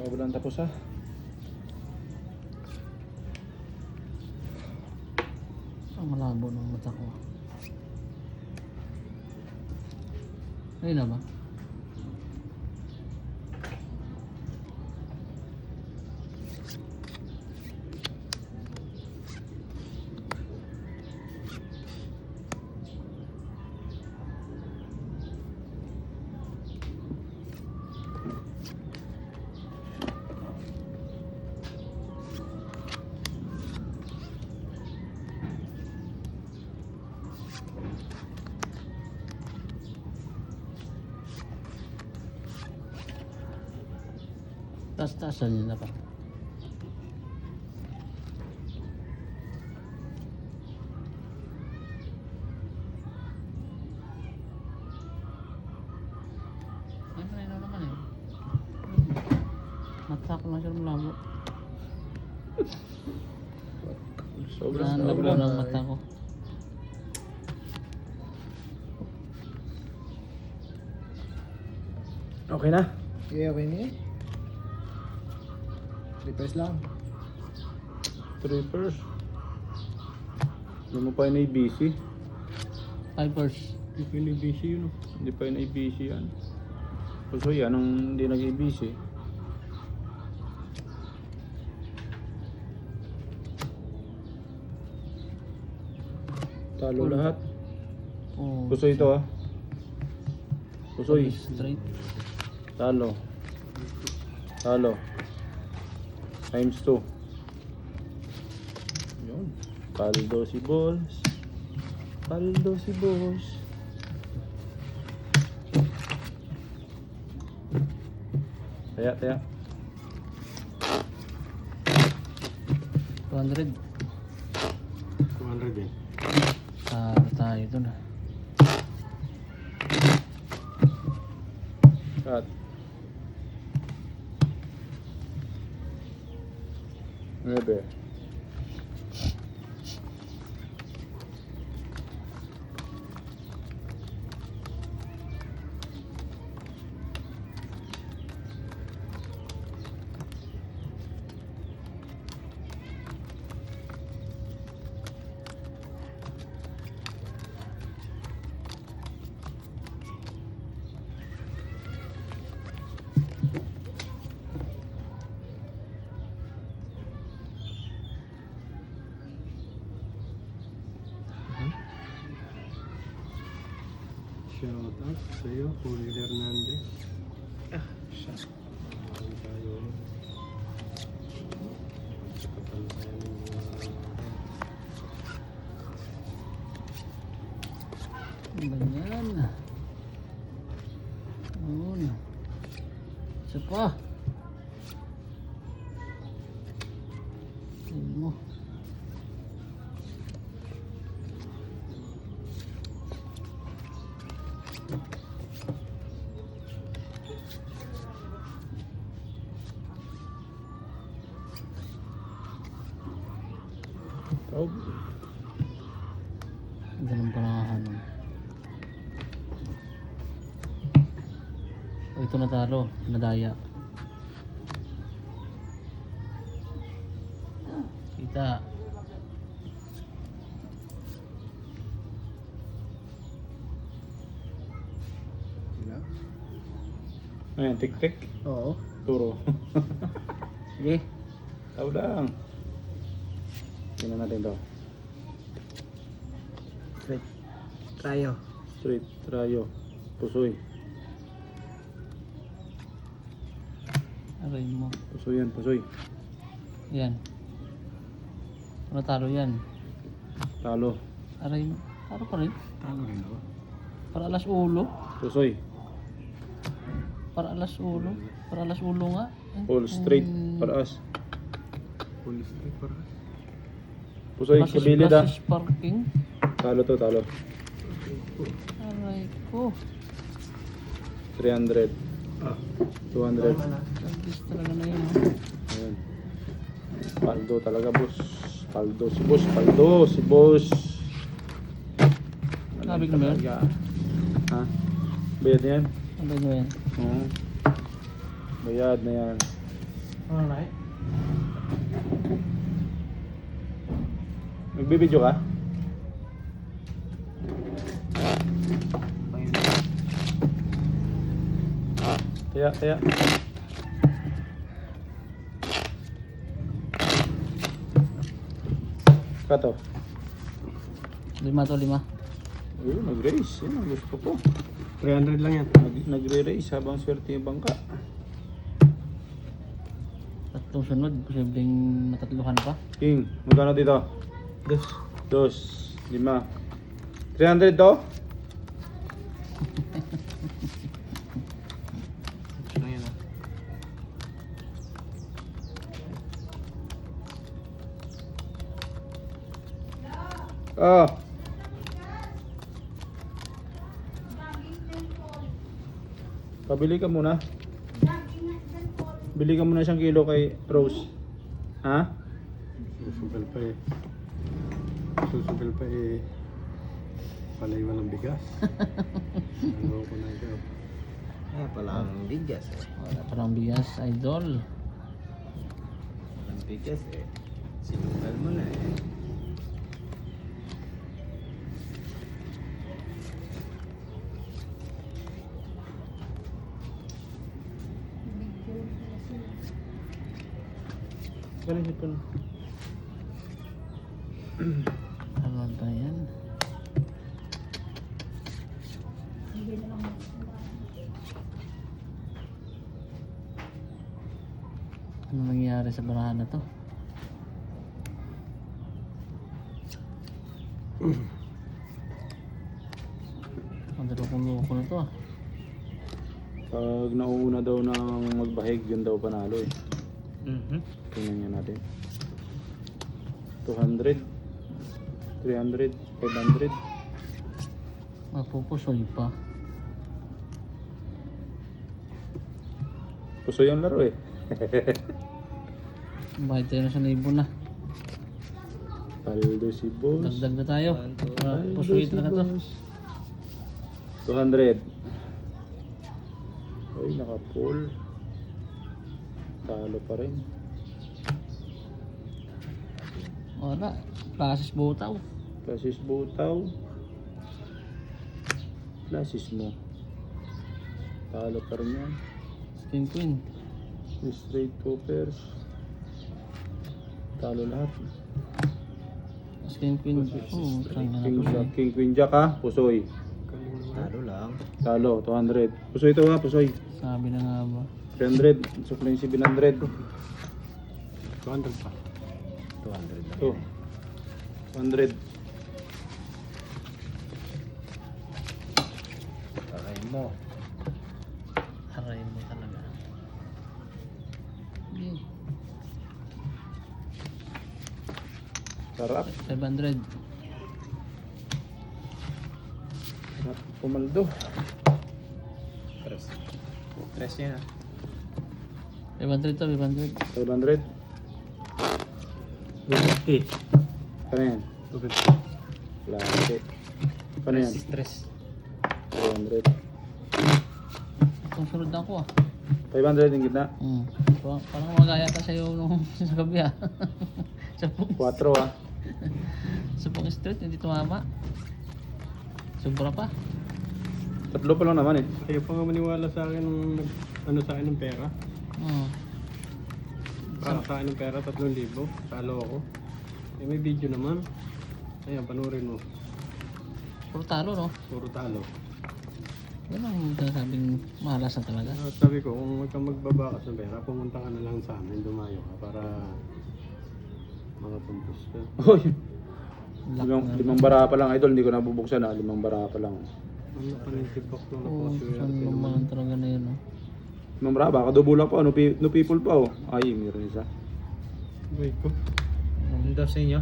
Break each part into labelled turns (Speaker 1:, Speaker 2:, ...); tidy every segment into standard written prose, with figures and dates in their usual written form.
Speaker 1: walang tapos ha.
Speaker 2: Ang malabo ng mata ko. Ayun na ba? Taas-taasan nyo na pa. Ay, na naman eh. Mata ko lang siya malabo.
Speaker 1: Sobrang
Speaker 2: Labo ng mata ko.
Speaker 1: Okay na?
Speaker 3: Okay na eh. Repairs lang.
Speaker 1: Trippers. Hindi mo pa yun ABC.
Speaker 2: Pipers.
Speaker 1: Hindi pa yun ABC yun. Hindi pa yun ABC yan. So yan, anong hindi nag-ABC? Talo lahat.
Speaker 2: Oh,
Speaker 1: Pusoy ito ah. Pusoy.
Speaker 2: straight.
Speaker 1: Talo. Talo. Times 2. Yun. Paldo si boss. Paldo si boss. Taya, taya.
Speaker 2: 200.
Speaker 1: 200 din.
Speaker 2: Tayo ito na.
Speaker 1: Cut. Nuebe.
Speaker 4: Shout out sa'yo, Julio Hernandez.
Speaker 3: Siya.
Speaker 4: Maraming tayo. Kapal tayo ng
Speaker 2: Ganyan. Ayun. Isa pa. Ayun mo.
Speaker 1: Taob.
Speaker 2: Ganun pa nakahanong. Oh, ito natalo. Nadaya. Kita.
Speaker 3: Sila?
Speaker 1: Ayan, tik-tik.
Speaker 3: Oo.
Speaker 1: Turo.
Speaker 2: Sige.
Speaker 1: Tao lang. Tingnan natin to.
Speaker 3: Straight. Tayo.
Speaker 1: Straight, trayo, pusoy.
Speaker 2: Aray mo.
Speaker 1: Pusoy yan, pusoy.
Speaker 2: Yan. Natalo yan.
Speaker 1: Talo.
Speaker 2: Aray mo. Talo pa rin.
Speaker 4: Talo rin ako.
Speaker 2: Para alas ulo.
Speaker 1: Pusoy.
Speaker 2: Para alas ulo. Para alas ulo nga.
Speaker 1: All straight, paraas.
Speaker 4: Full street para.
Speaker 1: Pusoy, sa bilid ah.
Speaker 2: Basis parking.
Speaker 1: Talo to, talo.
Speaker 2: Aray ko.
Speaker 1: 300.
Speaker 4: Ah,
Speaker 1: 200.
Speaker 2: Tagis talaga na yun. Oh.
Speaker 1: Ayan. Paldo talaga, boss. Paldo si boss, paldo si boss.
Speaker 2: Nabig na ba yun?
Speaker 1: Talaga. Ha? Bayad na yan?
Speaker 2: Ano ba yun?
Speaker 1: Oo. Bayad na yan.
Speaker 2: Alright.
Speaker 1: Nagbibideo ka? Kaya. Kato.
Speaker 2: 5 to 5.
Speaker 1: Ayun, nag-race. Yan ang gusto ko.
Speaker 4: 300 lang yan.
Speaker 1: Nagre-race habang swerte yung bangka.
Speaker 2: Tatlong sunod, posibleng matatluhan pa.
Speaker 1: King, magkano dito? Dos. 5. 300 to?
Speaker 3: Ano yan ah?
Speaker 1: Oh. Pabili ka muna. Bili ka muna 1 kilo kay Rose. Ha?
Speaker 4: Susugal pa eh. Susugal pa eh. Palay walang bigas. Ano ko na ito.
Speaker 3: Pala ang bigas eh.
Speaker 2: Wala pa lang bigas, idol.
Speaker 3: Walang bigas eh. Sinugal mo na eh.
Speaker 1: Galing ito.
Speaker 2: Ano ba yan? Ano nangyari sa barahan na to? Ang dalawang loko na to ah.
Speaker 1: Pag nauuna daw ng magbahig, yun daw panalo eh.
Speaker 3: Mhm.
Speaker 1: Tingnan nga natin. 200, 300, 500.
Speaker 2: Mapupusoy pa.
Speaker 1: Puso yung laro eh.
Speaker 2: Bayad tayo na sa libo na.
Speaker 1: Paldo si boss.
Speaker 2: Dagdag na tayo. Para
Speaker 1: Paldo
Speaker 2: pusoy
Speaker 1: si
Speaker 2: talaga to.
Speaker 1: boss. 200. Ay, naka-pull. Talo pa rin.
Speaker 2: Wala. Klasis butaw.
Speaker 1: Klasis butaw. Klasis mo. Talo pa rin yan.
Speaker 2: Queen queen.
Speaker 1: Straight poppers. Talo lahat.
Speaker 2: Tapos queen queen. Oo, saan na
Speaker 1: King
Speaker 2: pusoy.
Speaker 1: Jack, King Queen Jack ha. Pusoy.
Speaker 3: Talo lang.
Speaker 1: Talo, 200. Pusoy ito ha, pusoy.
Speaker 2: Sabi na nga ba?
Speaker 1: 300. Supply 700.
Speaker 4: 200 pa.
Speaker 3: 200 lang.
Speaker 1: Ito. 200.
Speaker 3: Aray mo.
Speaker 2: Aray mo talaga. Hindi.
Speaker 1: Sarap.
Speaker 2: 500.
Speaker 1: Sarap pumaldo.
Speaker 3: Tres yan ah.
Speaker 2: 500 to, 500.
Speaker 1: 500.
Speaker 4: 250.
Speaker 1: Ano yan?
Speaker 4: 250.
Speaker 1: Lagi. Ano yan?
Speaker 3: Stress.
Speaker 1: 300.
Speaker 2: Itong sunod na ako ah.
Speaker 1: 500 yung gitna.
Speaker 2: Parang magaya ka sa'yo nung sa gabi ah. sa
Speaker 1: 4 ha.
Speaker 2: pong street, hindi tumama. Sobra pa.
Speaker 1: Tatlo pa lang naman eh.
Speaker 4: Ayaw pa nga maniwala sa akin nung ano sa akin ng pera.
Speaker 2: Oo.
Speaker 4: Para sa akin ng pera, 3,000. Talo ako. Eh may video naman. Ayan, panurin mo.
Speaker 2: Puro talo no?
Speaker 4: Puro talo.
Speaker 2: Yan ang sinasabing mahalas na talaga.
Speaker 4: At sabi ko, kung huwag kang magbabakas ng pera, pumunta ka na lang sa amin, dumayo ka para makapuntos ka.
Speaker 1: Uy!
Speaker 2: Lock na.
Speaker 1: Limang bara pa lang idol, hindi ko nabubuksan ha. 5 bara pa lang.
Speaker 4: Ano pa rin tibok nung
Speaker 2: Oo, saan
Speaker 4: napakaswerte
Speaker 2: naman
Speaker 4: naman.
Speaker 2: talaga na yun no?
Speaker 1: 5 bara, baka double pa. No people pa oh. Ay, meron isa.
Speaker 4: Wait ko.
Speaker 3: Ano daw sa inyo?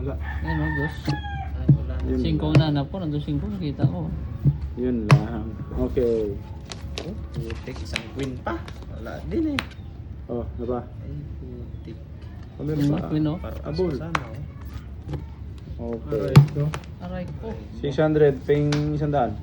Speaker 4: Wala.
Speaker 2: Ayun no, dos.
Speaker 3: Ay, wala na.
Speaker 1: Yun
Speaker 2: 5
Speaker 1: lang.
Speaker 2: ang nanap ko, nandun 5 nakita ko.
Speaker 1: Yun lang. Okay.
Speaker 3: Putik, isang queen pa. Wala din eh.
Speaker 1: Oh, ano ba?
Speaker 3: Ay, putik.
Speaker 1: Oh, meron pa.
Speaker 2: Queen no?
Speaker 3: Para
Speaker 1: Abol.
Speaker 3: sana oh.
Speaker 1: Okay.
Speaker 4: Alright ko.
Speaker 2: Aray ko.
Speaker 1: 600 ping 100.